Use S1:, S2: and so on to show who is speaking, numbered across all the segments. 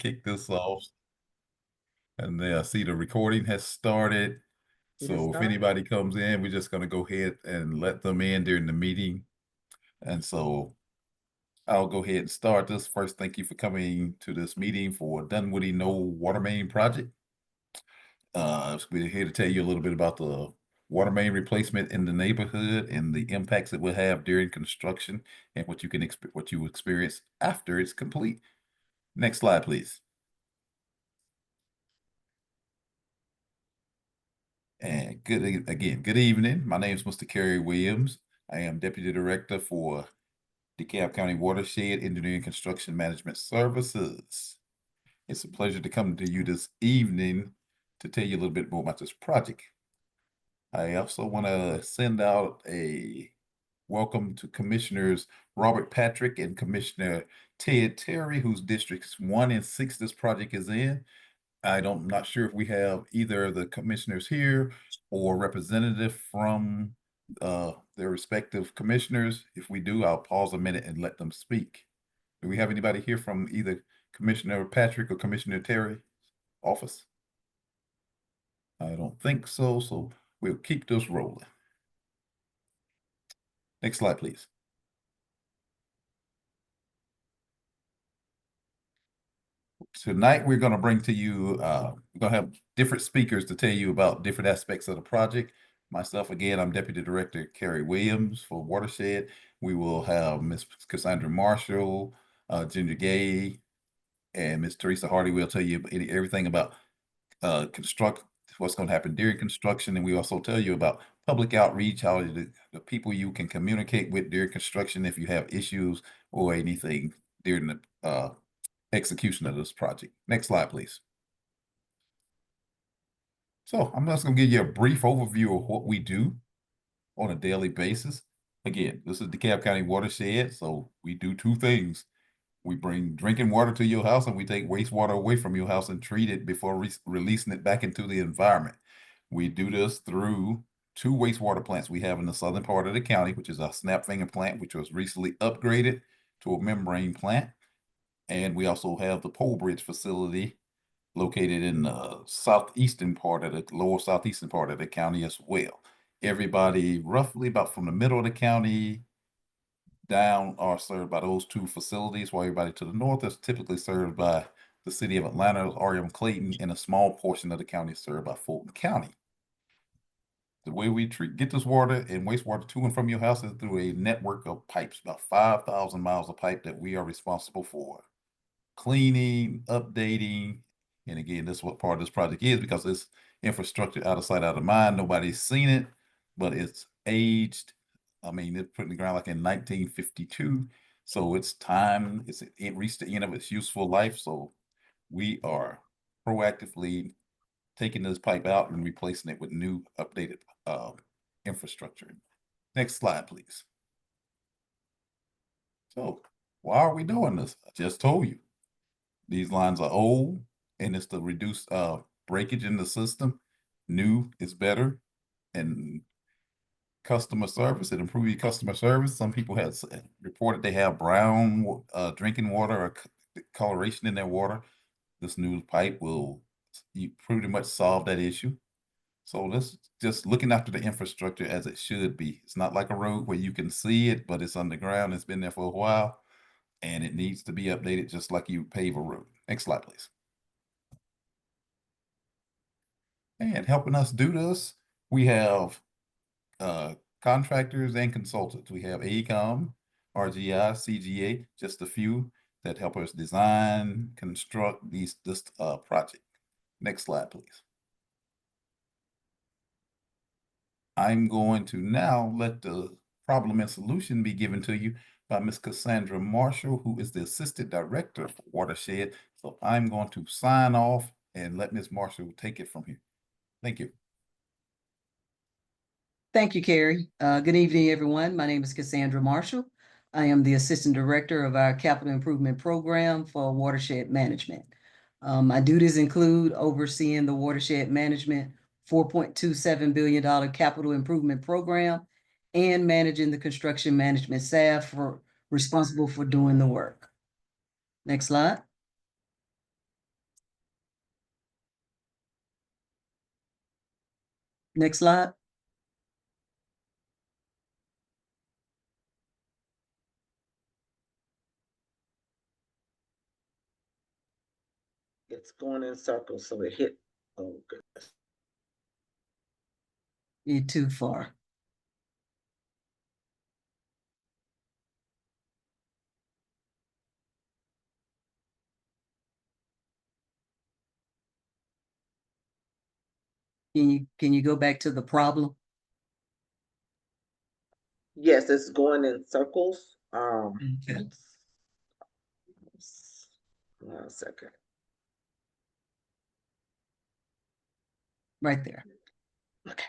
S1: kick this off. And I see the recording has started. So if anybody comes in, we're just going to go ahead and let them in during the meeting. And so I'll go ahead and start this. First, thank you for coming to this meeting for Dunwoody Knoll Water Main Project. We're here to tell you a little bit about the water main replacement in the neighborhood and the impacts it will have during construction and what you experience after it's complete. Next slide, please. And good evening. My name is Mr. Kerry Williams. I am Deputy Director for DeKalb County Watershed Engineering Construction Management Services. It's a pleasure to come to you this evening to tell you a little bit more about this project. I also want to send out a welcome to Commissioners Robert Patrick and Commissioner Ted Terry, whose districts 1 and 6 this project is in. I'm not sure if we have either of the commissioners here or representative from their respective commissioners. If we do, I'll pause a minute and let them speak. Do we have anybody here from either Commissioner Patrick or Commissioner Terry's office? I don't think so, so we'll keep this rolling. Next slide, please. Tonight, we're going to bring to you, we're going to have different speakers to tell you about different aspects of the project. Myself, again, I'm Deputy Director Kerry Williams for Watershed. We will have Ms. Cassandra Marshall, Ginger Gay, and Ms. Teresa Hardy will tell you everything about what's going to happen during construction. And we also tell you about public outreach, how the people you can communicate with during construction if you have issues or anything during the execution of this project. Next slide, please. So I'm just going to give you a brief overview of what we do on a daily basis. Again, this is DeKalb County Watershed, so we do two things. We bring drinking water to your house and we take wastewater away from your house and treat it before releasing it back into the environment. We do this through 2 wastewater plants we have in the southern part of the county, which is our Snap Finger plant, which was recently upgraded to a membrane plant. And we also have the Pole Bridge facility located in the southeastern part of the lower southeastern part of the county as well. Everybody roughly about from the middle of the county down are served by those 2 facilities, while everybody to the north is typically served by the city of Atlanta, R.M. Clayton, and a small portion of the county is served by Fulton County. The way we get this water and wastewater to and from your house is through a network of pipes, about 5,000 miles of pipe that we are responsible for cleaning, updating. And again, this is what part of this project is, because it's infrastructure out of sight, out of mind. Nobody's seen it, but it's aged. I mean, it put in the ground like in 1952. So it's time, it reached the end of its useful life. So we are proactively taking this pipe out and replacing it with new updated infrastructure. Next slide, please. So why are we doing this? I just told you. These lines are old, and it's to reduce breakage in the system. New is better, and customer service, it improves customer service. Some people have reported they have brown drinking water or coloration in their water. This new pipe will pretty much solve that issue. So let's just looking after the infrastructure as it should be. It's not like a road where you can see it, but it's underground. It's been there for a while, and it needs to be updated just like you pave a road. Next slide, please. And helping us do this, we have contractors and consultants. We have AECOM, RGI, CGA, just a few that help us design, construct this project. Next slide, please. I'm going to now let the problem and solution be given to you by Ms. Cassandra Marshall, who is the Assistant Director for Watershed. So I'm going to sign off and let Ms. Marshall take it from here. Thank you.
S2: Thank you, Kerry. Good evening, everyone. My name is Cassandra Marshall. I am the Assistant Director of our Capital Improvement Program for Watershed Management. My duties include overseeing the Watershed Management $4.27 billion Capital Improvement Program and managing the construction management staff responsible for doing the work. Next slide. Next slide.
S3: It's going in circles, so it hit. Oh, goodness.
S2: You're too far. Can you go back to the problem?
S3: Yes, it's going in circles.
S2: Okay.
S3: Oops. 1 second.
S2: Right there.
S3: Okay.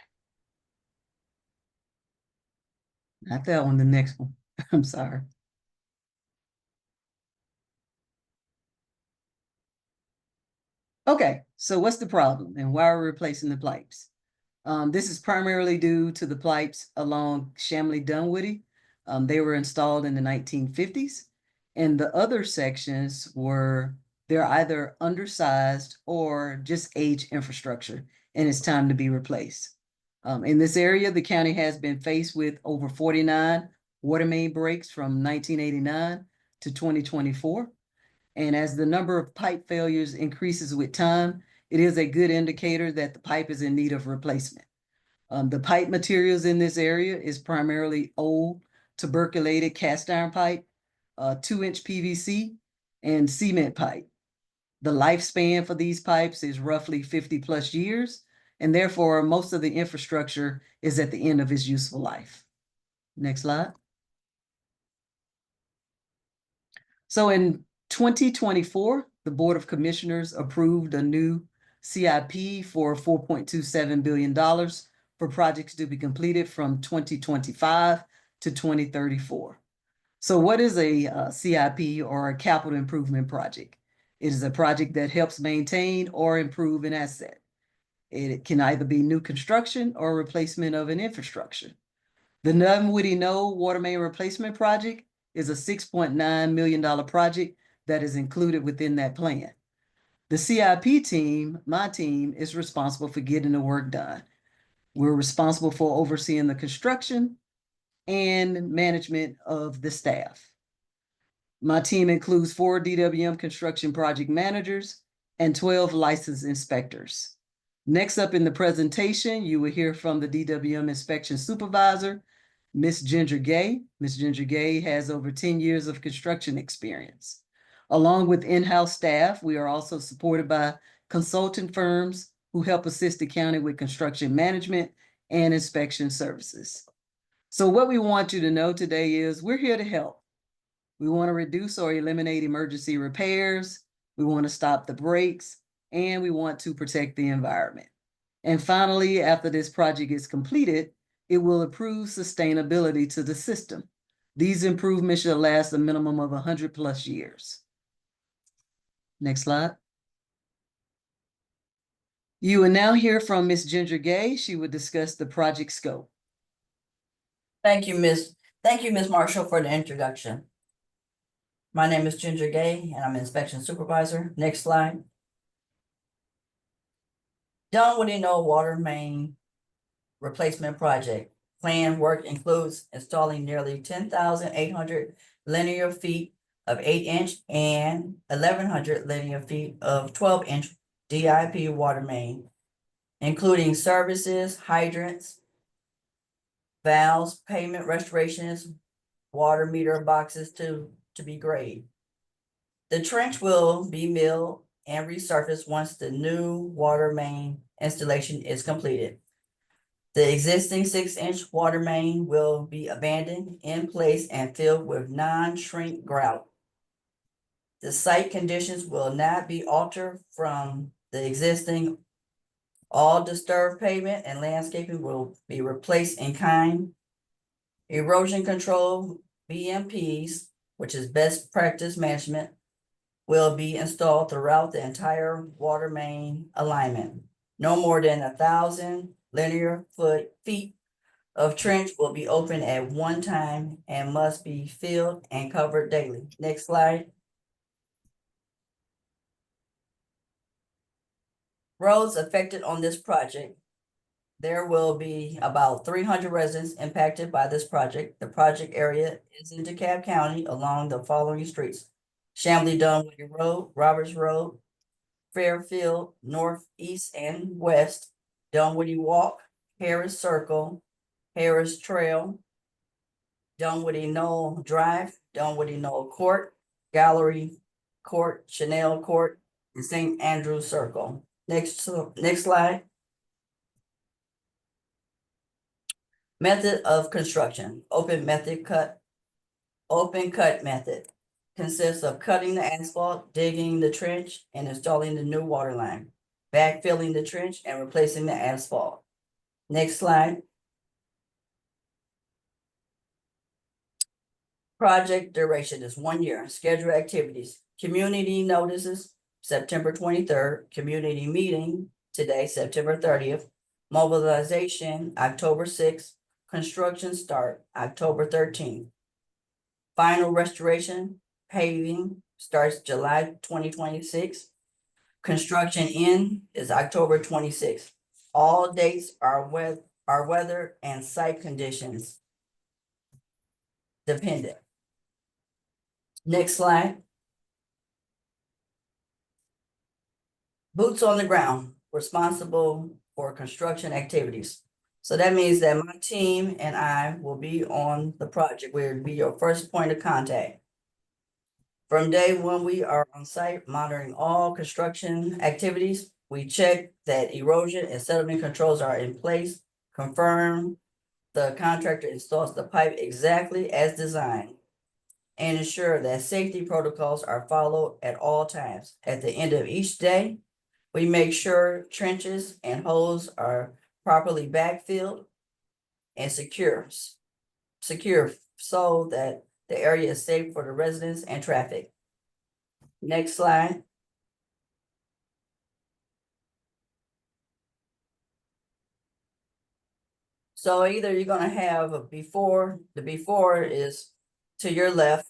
S2: Not that one, the next one. I'm sorry. Okay, so what's the problem and why are we replacing the pipes? This is primarily due to the pipes along Shamley Dunwoody. They were installed in the 1950s, and the other sections they're either undersized or just age infrastructure, and it's time to be replaced. In this area, the county has been faced with over 49 water main breaks from 1989 to 2024. And as the number of pipe failures increases with time, it is a good indicator that the pipe is in need of replacement. The pipe materials in this area is primarily old tuberculated cast iron pipe, 2-inch PVC, and cement pipe. The lifespan for these pipes is roughly 50 plus years, and therefore most of the infrastructure is at the end of its useful life. Next slide. So in 2024, the Board of Commissioners approved a new CIP for $4.27 billion for projects to be completed from 2025 to 2034. So what is a CIP or a capital improvement project? It is a project that helps maintain or improve an asset. It can either be new construction or replacement of an infrastructure. The Dunwoody Knoll Water Main Replacement Project is a $6.9 million project that is included within that plan. The CIP team, my team, is responsible for getting the work done. We're responsible for overseeing the construction and management of the staff. My team includes 4 DWM construction project managers and 12 licensed inspectors. Next up in the presentation, you will hear from the DWM inspection supervisor, Ms. Ginger Gay. Ms. Ginger Gay has over 10 years of construction experience. Along with in-house staff, we are also supported by consultant firms who help assist the county with construction management and inspection services. So what we want you to know today is we're here to help. We want to reduce or eliminate emergency repairs. We want to stop the breaks, and we want to protect the environment. And finally, after this project is completed, it will improve sustainability to the system. These improvements should last a minimum of 100 plus years. Next slide. You will now hear from Ms. Ginger Gay. She will discuss the project scope.
S4: Thank you, Ms. Marshall, for the introduction. My name is Ginger Gay, and I'm an inspection supervisor. Next slide. Dunwoody Knoll Water Main Replacement Project. Planned work includes installing nearly 10,800 linear feet of 8-inch and 1,100 linear feet of 12-inch DIP water main, including services, hydrants, valves, pavement restorations, water meter boxes to be graded. The trench will be milled and resurfaced once the new water main installation is completed. The existing 6-inch water main will be abandoned in place and filled with non-shrink grout. The site conditions will not be altered from the existing. All disturbed pavement and landscaping will be replaced in kind. Erosion control BMPs, which is best practice management, will be installed throughout the entire water main alignment. No more than 1,000 linear feet of trench will be open at one time and must be filled and covered daily. Next slide. Roads affected on this project. There will be about 300 residents impacted by this project. The project area is in DeKalb County along the following streets: Chamblee Dunwoody Road, Roberts Road, Fairfield, North, East, and West, Dunwoody Walk, Harris Circle, Harris Trail, Dunwoody Knoll Drive, Dunwoody Knoll Court, Gallery Court, Chanel Court, and St. Andrews Circle. Next slide. Method of construction, open cut method. Consists of cutting the asphalt, digging the trench, and installing the new water line. Backfilling the trench and replacing the asphalt. Next slide. Project duration is 1 year. Schedule activities, community notices, September 23rd, community meeting today, September 30th, mobilization, October 6th, construction start, October 13th. Final restoration, paving starts July 2026. Construction end is October 26th. All dates are weather and site conditions dependent. Next slide. Boots on the ground, responsible for construction activities. So that means that my team and I will be on the project. We'll be your first point of contact. From day one, we are on site monitoring all construction activities. We check that erosion and sediment controls are in place, confirm the contractor installs the pipe exactly as designed, and ensure that safety protocols are followed at all times. At the end of each day, we make sure trenches and holes are properly backfilled and secure so that the area is safe for the residents and traffic. Next slide. So either you're gonna have a before, the before is to your left.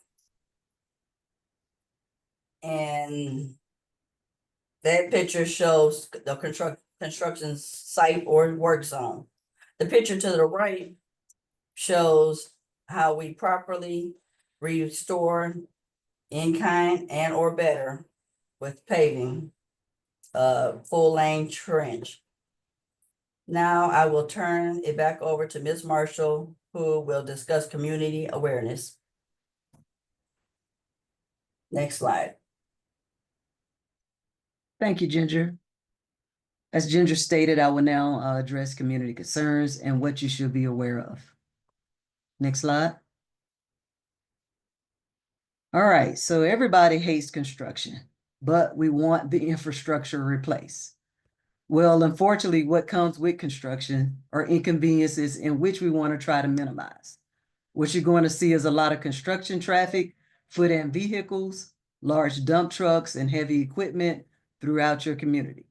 S4: And that picture shows the construction site or work zone. The picture to the right shows how we properly restore in kind and or better with paving, full lane trench. Now I will turn it back over to Ms. Marshall, who will discuss community awareness. Next slide.
S2: Thank you, Ginger. As Ginger stated, I will now address community concerns and what you should be aware of. Next slide. All right, so everybody hates construction, but we want the infrastructure replaced. Well, unfortunately, what comes with construction are inconveniences in which we want to try to minimize. What you're going to see is a lot of construction traffic, foot and vehicles, large dump trucks, and heavy equipment throughout your community.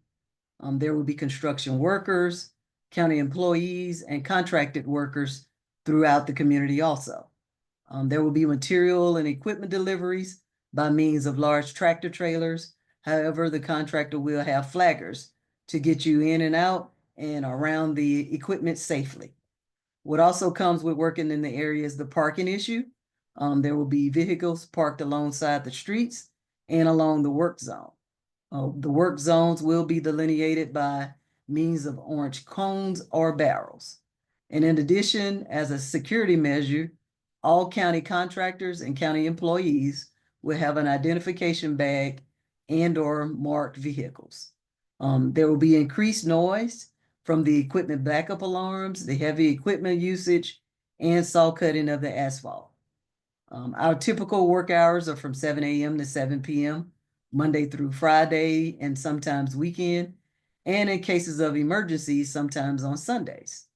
S2: There will be construction workers, county employees, and contracted workers throughout the community also. There will be material and equipment deliveries by means of large tractor trailers. However, the contractor will have flaggers to get you in and out and around the equipment safely. What also comes with working in the area is the parking issue. There will be vehicles parked alongside the streets and along the work zone. The work zones will be delineated by means of orange cones or barrels. And in addition, as a security measure, all county contractors and county employees will have an identification bag and or marked vehicles. There will be increased noise from the equipment backup alarms, the heavy equipment usage, and saw cutting of the asphalt. Our typical work hours are from 7 a.m. to 7 p.m., Monday through Friday, and sometimes weekend, and in cases of emergencies, sometimes on Sundays.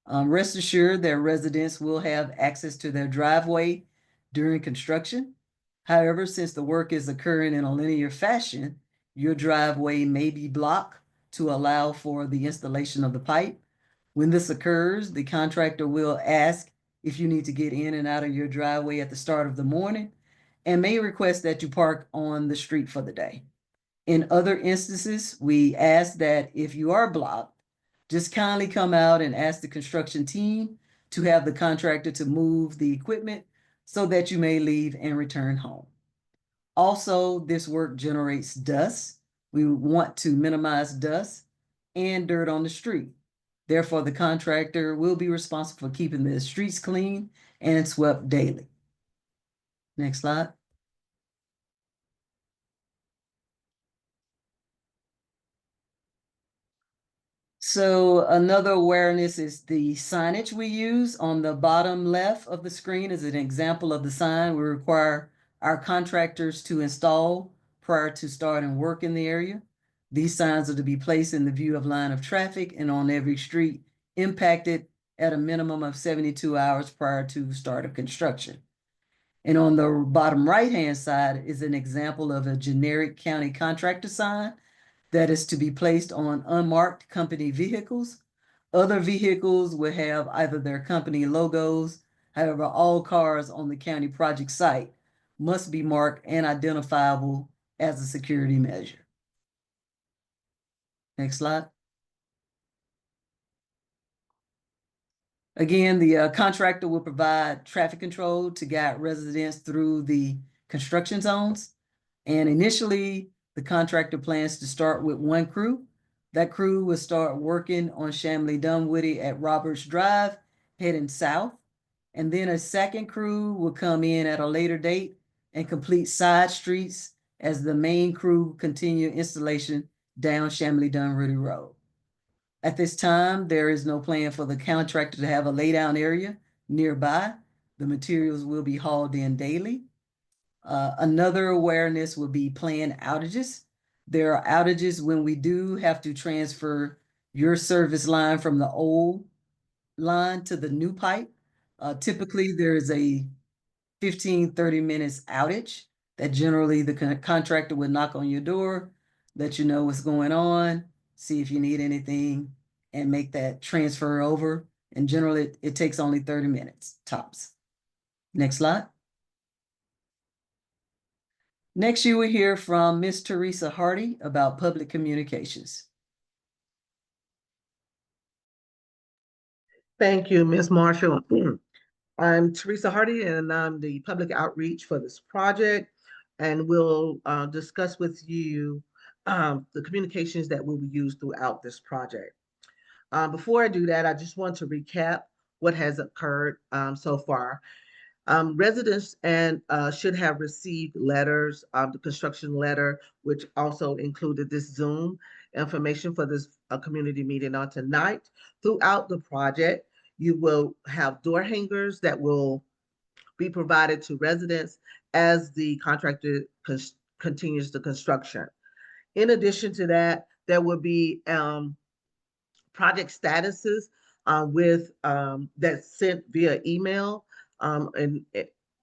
S2: Rest assured that residents will have access to their driveway during construction. However, since the work is occurring in a linear fashion, your driveway may be blocked to allow for the installation of the pipe. When this occurs, the contractor will ask if you need to get in and out of your driveway at the start of the morning and may request that you park on the street for the day. In other instances, we ask that if you are blocked, Just kindly come out and ask the construction team to have the contractor to move the equipment so that you may leave and return home. Also, this work generates dust. We want to minimize dust and dirt on the street. Therefore, the contractor will be responsible for keeping the streets clean and swept daily. Next slide. So another awareness is the signage we use. On the bottom left of the screen is an example of the sign we require our contractors to install prior to starting work in the area. These signs are to be placed in the view of line of traffic and on every street impacted at a minimum of 72 hours prior to start of construction. And on the bottom right-hand side is an example of a generic county contractor sign that is to be placed on unmarked company vehicles. Other vehicles will have either their company logos. However, all cars on the county project site must be marked and identifiable as a security measure. Next slide. Again, the contractor will provide traffic control to guide residents through the construction zones. And initially, the contractor plans to start with one crew. That crew will start working on Dunwoody at Roberts Drive, heading south. And then a second crew will come in at a later date and complete side streets as the main crew continue installation down Dunwoody Road. At this time, there is no plan for the contractor to have a laydown area nearby. The materials will be hauled in daily. Another awareness would be planned outages. There are outages when we do have to transfer your service line from the old line to the new pipe. Typically, there is a 15, 30 minutes outage that generally the contractor would knock on your door, let you know what's going on, see if you need anything, and make that transfer over. And generally, it takes only 30 minutes, tops. Next slide. Next, you will hear from Ms. Teresa Hardy about public communications.
S3: Thank you, Ms. Marshall. I'm Teresa Hardy, and I'm the public outreach for this project, and we'll discuss with you the communications that will be used throughout this project. Before I do that, I just want to recap what has occurred so far. Residents and should have received letters, the construction letter, which also included this Zoom information for this community meeting on tonight. Throughout the project, you will have door hangers that will be provided to residents as the contractor continues the construction. In addition to that, there will be project statuses with that's sent via email. And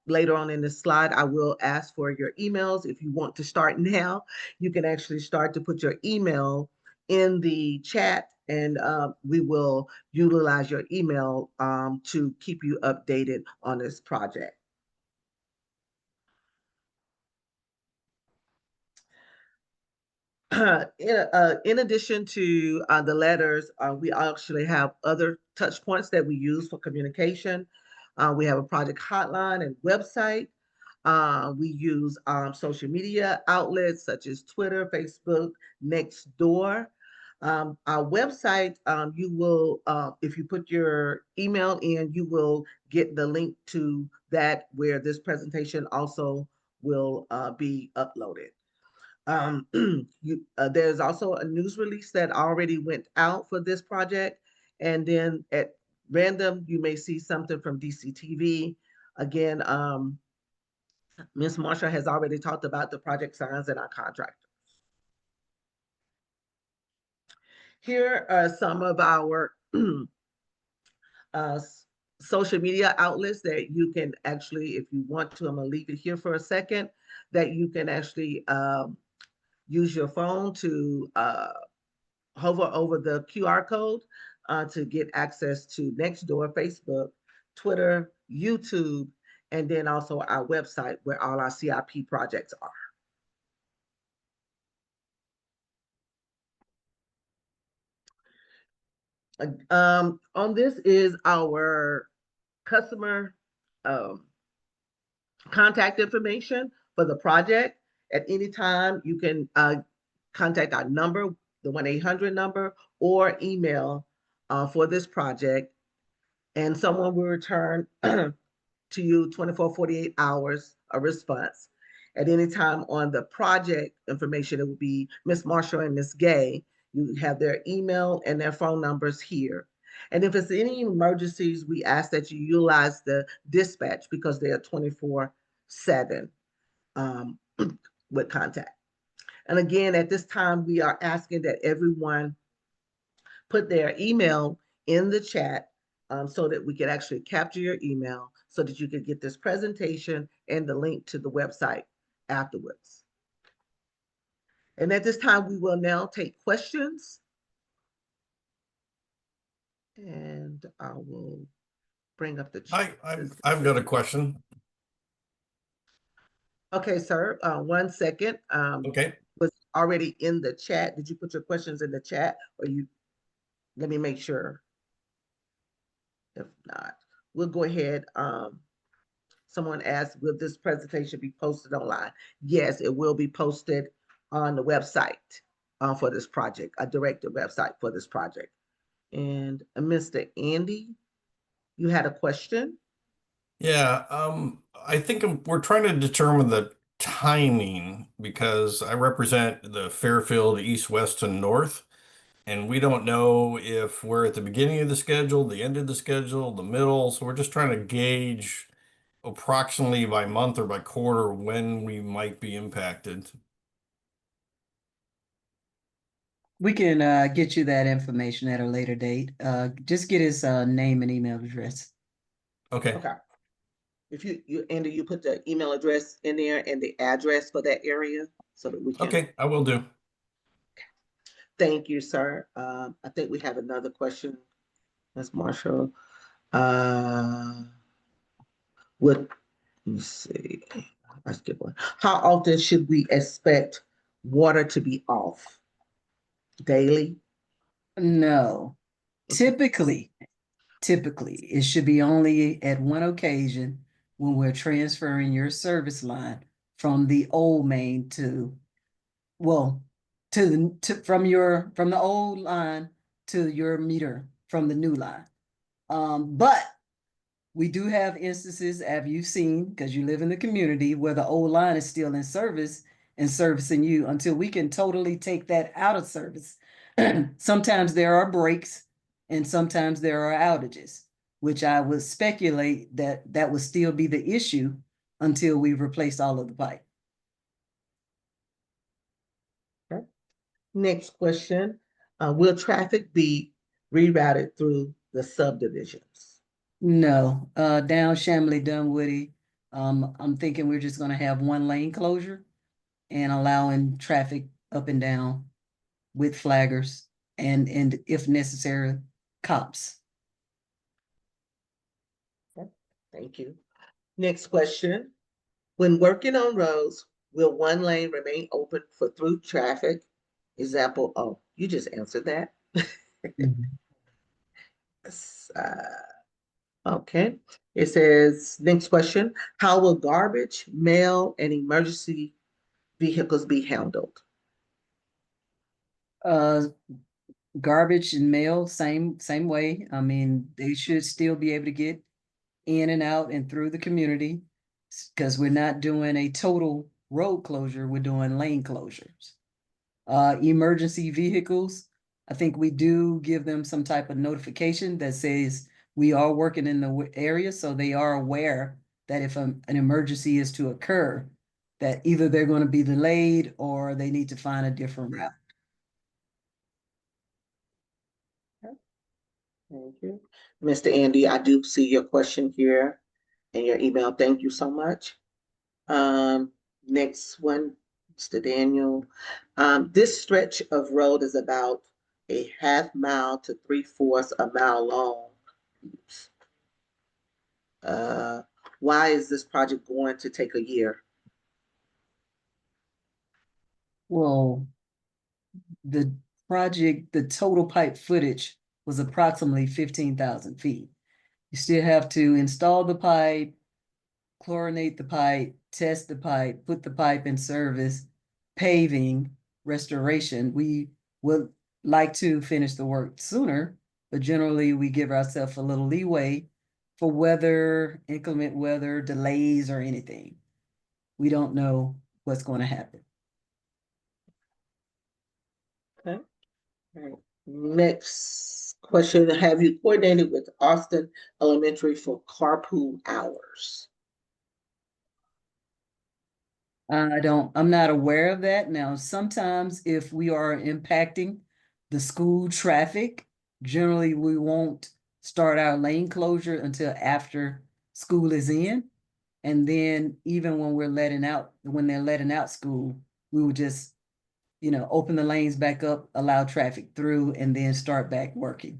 S3: later on in the slide, I will ask for your emails. If you want to start now, you can actually start to put your email in the chat, and we will utilize your email to keep you updated on this project. In addition to the letters, we actually have other touch points that we use for communication. We have a project hotline and website. We use social media outlets such as Twitter, Facebook, Nextdoor. Our website, you will, if you put your email in, you will get the link to that where this presentation also will be uploaded. There's also a news release that already went out for this project. And then at random, you may see something from DCTV. Again, Ms. Marshall has already talked about the project signs and our contractors. Here are some of our social media outlets that you can actually, if you want to, I'm gonna leave it here for a second, that you can actually use your phone to hover over the QR code to get access to Nextdoor, Facebook, Twitter, YouTube, and then also our website where all our CIP projects are. On this is our customer contact information for the project. At any time, you can contact our number, the 1-800 number, or email for this project, and someone will return to you 24, 48 hours a response. At any time on the project information, it will be Miss Marshall and Miss Gay. You have their email and their phone numbers here. And if it's any emergencies, we ask that you utilize the dispatch because they are 24/7 with contact. And again, at this time, we are asking that everyone put their email in the chat so that we can actually capture your email so that you can get this presentation and the link to the website afterwards. And at this time, we will now take questions. And I will bring up the chat.
S5: I've got a question.
S3: Okay, sir, 1 second.
S5: Okay.
S3: Was already in the chat. Did you put your questions in the chat or let me make sure. If not, we'll go ahead. Someone asked, will this presentation be posted online? Yes, it will be posted on the website for this project, a directed website for this project. And Mr. Andy, you had a question?
S5: Yeah, I think we're trying to determine the timing because I represent the Fairfield East, West, and North, and we don't know if we're at the beginning of the schedule, the end of the schedule, the middle. So we're just trying to gauge approximately by month or by quarter when we might be impacted.
S2: We can get you that information at a later date. Just get his name and email address.
S5: Okay.
S3: Okay. If Andy, you put the email address in there and the address for that area so that we can.
S5: Okay, I will do.
S3: Thank you, sir. I think we have another question, Ms. Marshall. Let me see. I skipped one. How often should we expect water to be off? Daily?
S2: No, typically, it should be only at one occasion when we're transferring your service line from the old main to, well, from the old line to your meter from the new line. But we do have instances, as you've seen, because you live in the community, where the old line is still in service and servicing you until we can totally take that out of service. Sometimes there are breaks and sometimes there are outages, which I would speculate that would still be the issue until we replace all of the pipe.
S3: Okay. Next question. Will traffic be rerouted through the subdivisions?
S2: No, down Shamley, Dunwoody, I'm thinking we're just gonna have one lane closure and allowing traffic up and down with flaggers and if necessary, cops.
S3: Okay. Thank you. Next question. When working on roads, will one lane remain open for through traffic? Example, oh, you just answered that. Okay. It says, next question, how will garbage, mail, and emergency vehicles be handled?
S2: Garbage and mail, same way. I mean, they should still be able to get in and out and through the community because we're not doing a total road closure, we're doing lane closures. Emergency vehicles, I think we do give them some type of notification that says we are working in the area, so they are aware that if an emergency is to occur, that either they're going to be delayed or they need to find a different route.
S3: Thank you. Mr. Andy, I do see your question here in your email. Thank you so much. Next one, Mr. Daniel. This stretch of road is about a half mile to 3/4 a mile long. Why is this project going to take a year?
S2: Well, the project, the total pipe footage was approximately 15,000 feet. You still have to install the pipe, chlorinate the pipe, test the pipe, put the pipe in service, paving, restoration. We would like to finish the work sooner, but generally we give ourselves a little leeway for weather, inclement weather, delays, or anything. We don't know what's going to happen.
S3: Okay. All right. Next question, have you coordinated with Austin Elementary for carpool hours?
S2: I'm not aware of that. Now, sometimes if we are impacting the school traffic, generally we won't start our lane closure until after school is in. And then even when they're letting out school, we would just, open the lanes back up, allow traffic through, and then start back working.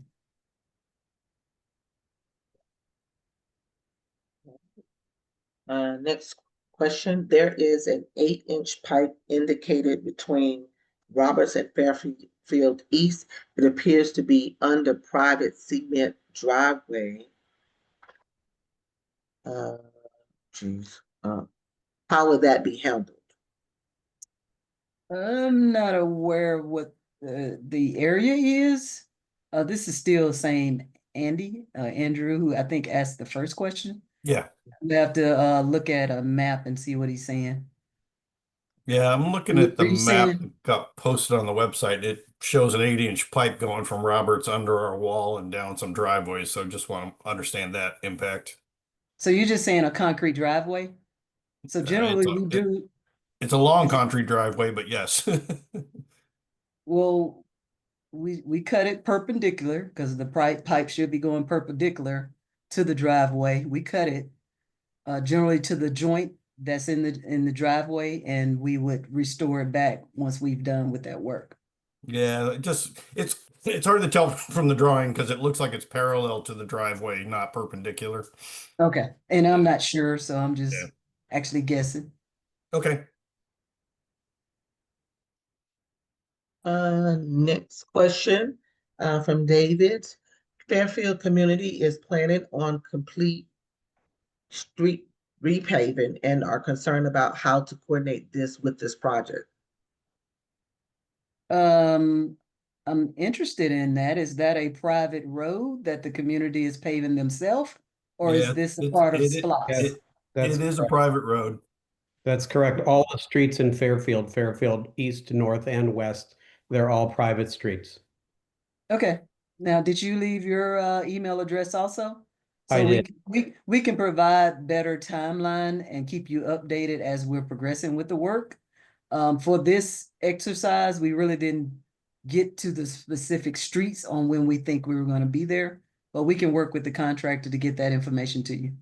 S3: Next question, there is an 8-inch pipe indicated between Roberts and Fairfield East. It appears to be under private cement driveway. Geez, how would that be handled?
S2: I'm not aware of what the area is. This is still saying Andrew, who I think asked the first question.
S5: Yeah.
S2: We have to look at a map and see what he's saying.
S5: Yeah, I'm looking
S2: Are
S5: at the
S2: you
S5: map
S2: saying-
S5: that got posted on the website. It shows an 8-inch pipe going from Roberts under our wall and down some driveways. So just want to understand that impact.
S2: So you're just saying a concrete driveway? So generally we do,
S5: It's a long concrete driveway, but yes.
S2: well, we cut it perpendicular because the pipe should be going perpendicular to the driveway. We cut it generally to the joint that's in the driveway, and we would restore it back once we've done with that work.
S5: Yeah, it's hard to tell from the drawing because it looks like it's parallel to the driveway, not perpendicular.
S2: Okay, and I'm not sure, so I'm just
S5: Yeah.
S2: actually guessing.
S5: Okay.
S3: Next question from David. Fairfield community is planning on complete street repaving and are concerned about how to coordinate this with this project.
S2: I'm interested in that. Is that a private road that the community is paving themselves, or
S5: Yeah,
S2: is this a part of SPLOST?
S6: Yes, that's
S5: it is a
S6: correct.
S5: private road.
S6: That's correct. All the streets in Fairfield, east, north, and west, they're all private streets.
S2: Okay. Now, did you leave your email address also?
S6: I
S2: So
S6: did.
S2: we can provide better timeline and keep you updated as we're progressing with the work. For this exercise, we really didn't get to the specific streets on when we think we were going to be there, but we can work with the contractor to get that information to you.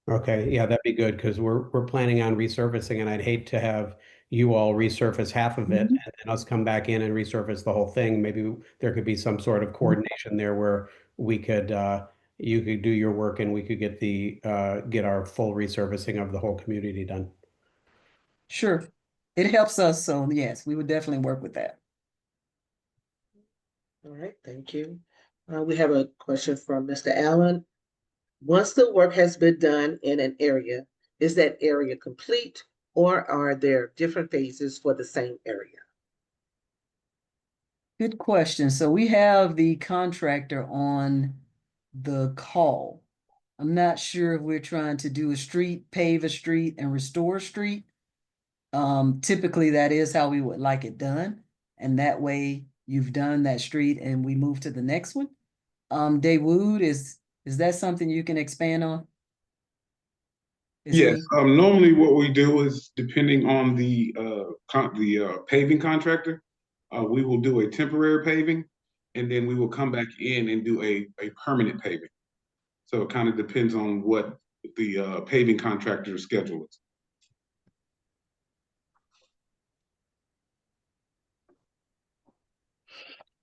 S6: Okay, yeah, that'd be good because we're planning on resurfacing, and I'd hate to have you all resurface half of it
S2: Mhm.
S6: and then us come back in and resurface the whole thing. Maybe there could be some sort of coordination there where we could you could do your work and we could get get our full resurfacing of the whole community done.
S2: Sure. It helps us, so yes, we would definitely work with that.
S3: All right, thank you. We have a question from Mr. Allen. Once the work has been done in an area, is that area complete or are there different phases for the same area?
S2: Good question. So we have the contractor on the call. I'm not sure if we're trying to do a street, pave a street, and restore a street. Typically that is how we would like it done. And that way you've done that street and we move to the next one. Dawood, is that something you can expand on?
S7: Yes, normally what we do is depending on the paving contractor, we will do a temporary paving, and then we will come back in and do a permanent paving. So it kind of depends on what the paving contractor's schedule is.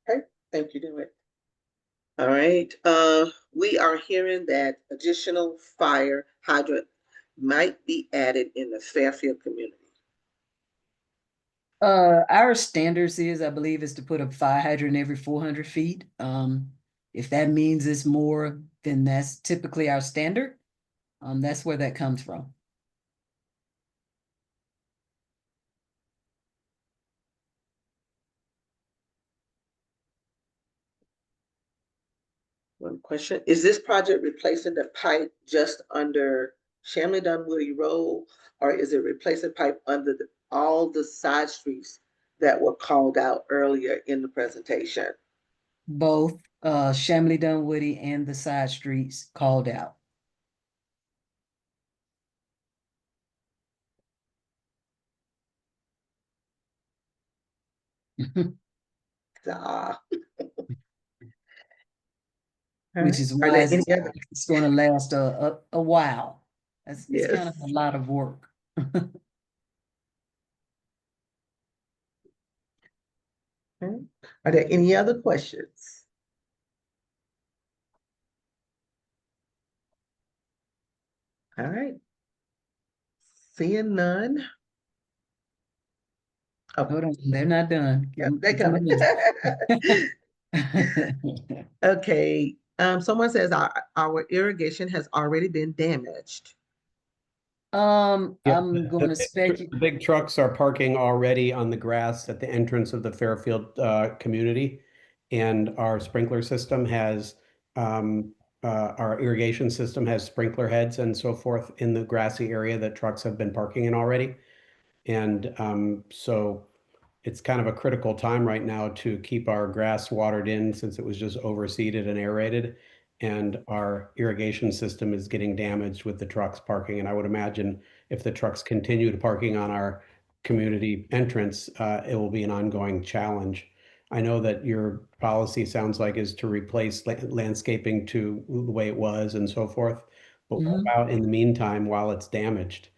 S3: Okay, thank you, David. All right, we are hearing that additional fire hydrant might be added in the Fairfield community.
S2: Our standards is, I believe, is to put a fire hydrant every 400 feet. If that means it's more, then that's typically our standard. That's where that comes from.
S3: One question, is this project replacing the pipe just under Shamley Dunwoody Road? Or is it replacing pipe under all the side streets that were called out earlier in the presentation?
S2: Both Shamley Dunwoody and the side streets called out.
S3: Ah.
S2: Which is
S3: Are
S2: why
S3: there
S2: it's,
S3: any other?
S2: it's going to last a while. It's kind of
S3: Yes.
S2: a lot of work.
S3: Okay. Are there any other questions? All right. Seeing none. Oh,
S2: Hold on, they're not done.
S3: yep, they're coming. Okay. Someone says our irrigation has already been damaged.
S2: I'm
S6: Yeah,
S2: going to speculate.
S6: the big trucks are parking already on the grass at the entrance of the Fairfield community. And our sprinkler system has, our irrigation system has sprinkler heads and so forth in the grassy area that trucks have been parking in already. And so it's kind of a critical time right now to keep our grass watered in since it was just overseeded and aerated. And our irrigation system is getting damaged with the trucks parking. And I would imagine if the trucks continue to parking on our community entrance, it will be an ongoing challenge. I know that your policy sounds like is to replace landscaping to the way it was and so forth. But what about in the meantime, while it's damaged?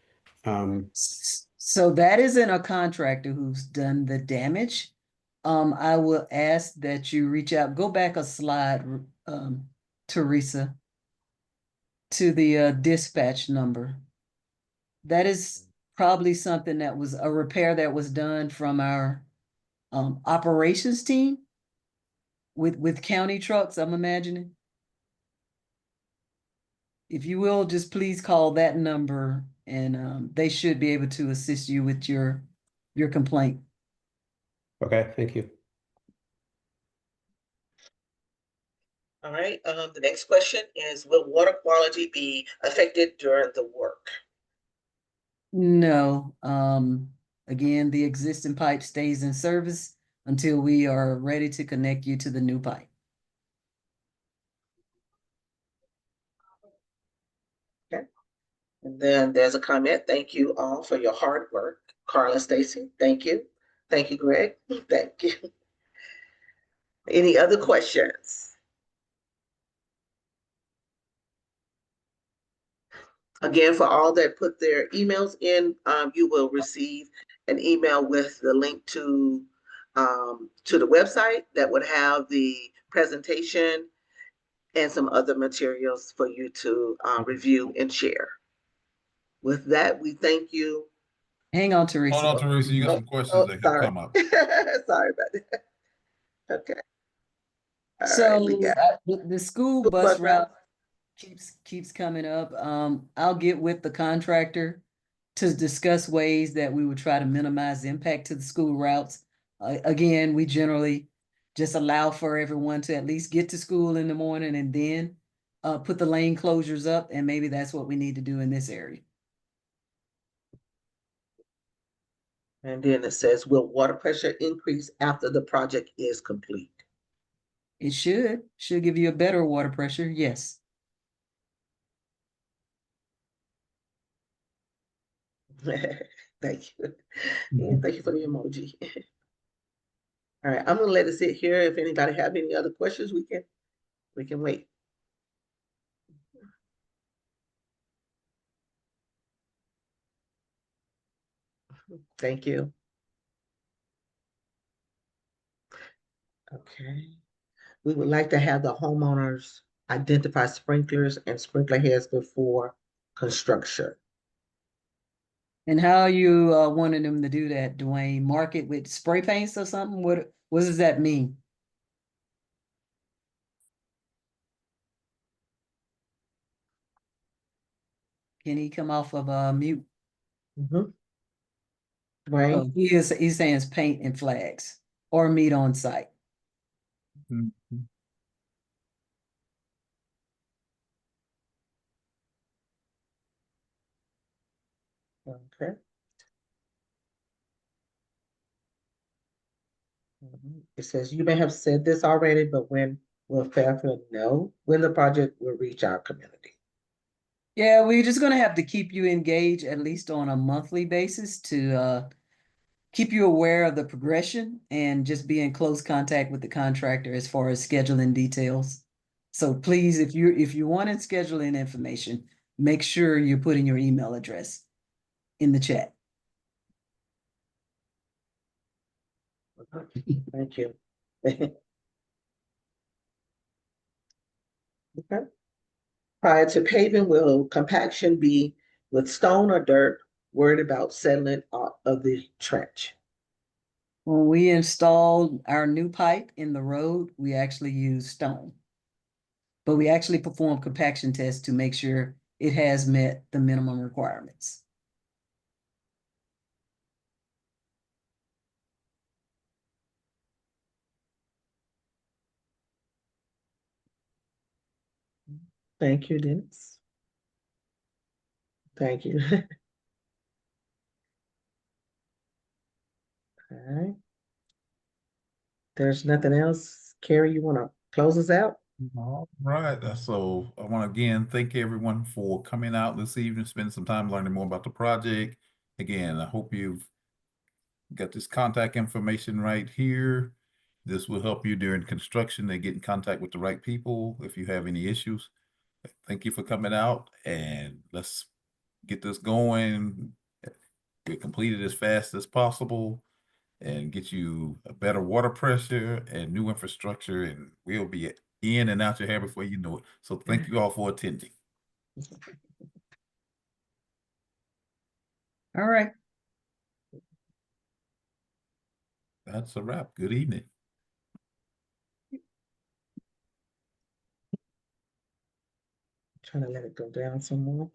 S2: So that isn't a contractor who's done the damage. I will ask that you reach out, go back a slide, Teresa, to the dispatch number. That is probably something that was a repair that was done from our operations team with county trucks, I'm imagining. If you will, just please call that number and they should be able to assist you with your complaint.
S6: Okay, thank you.
S3: All right. The next question is, will water quality be affected during the work?
S2: No. Again, the existing pipe stays in service until we are ready to connect you to the new pipe.
S3: Okay. And then there's a comment. Thank you all for your hard work. Carla Stacy, thank you. Thank you, Greg. Thank you. Any other questions? Again, for all that put their emails in, you will receive an email with the link to the website that would have the presentation and some other materials for you to review and share. With that, we thank you.
S2: Hang on, Teresa.
S1: Hold on, Teresa, you got some questions that have
S3: Sorry.
S1: come up.
S3: Sorry about that. Okay. All
S2: So
S3: right, we got
S2: the school bus
S3: bus route.
S2: route keeps coming up. I'll get with the contractor to discuss ways that we would try to minimize impact to the school routes. Again, we generally just allow for everyone to at least get to school in the morning and then put the lane closures up, and maybe that's what we need to do in this area.
S3: And then it says, will water pressure increase after the project is complete?
S2: It should give you a better water pressure, yes.
S3: Thank you. Yeah, thank you for the emoji. All right, I'm gonna let it sit here. If anybody have any other questions, we can wait. Thank you. Okay. We would like to have the homeowners identify sprinklers and sprinkler heads before construction.
S2: And how are you wanting them to do that, Dwayne? Mark it with spray paints or something? What does that mean? Can he come off of mute?
S3: Mhm.
S2: Oh,
S3: Wayne,
S2: he's saying it's paint and flags or meet on site.
S1: Mhm.
S3: okay. It says, you may have said this already, but when will Fairfield know when the project will reach our community?
S2: Yeah, we're just gonna have to keep you engaged at least on a monthly basis to keep you aware of the progression and just be in close contact with the contractor as far as scheduling details. So please, if you wanted scheduling information, make sure you're putting your email address in the chat.
S3: Thank you. Okay. Prior to paving, will compaction be with stone or dirt? Worried about settling out of the trench.
S2: When we installed our new pipe in the road, we actually used stone. But we actually performed compaction tests to make sure it has met the minimum requirements.
S3: Thank you, Dennis. Thank you. All right. There's nothing else. Carrie, you want to close us out?
S1: All right, so I want to again thank everyone for coming out this evening, spending some time learning more about the project. Again, I hope you've got this contact information right here. This will help you during construction and get in contact with the right people if you have any issues. Thank you for coming out, and let's get this going. Get completed as fast as possible and get you a better water pressure and new infrastructure, and we'll be in and out your hair before you know it. So thank you all for attending.
S2: All right.
S1: That's a wrap. Good evening.
S3: Trying to let it go down some more.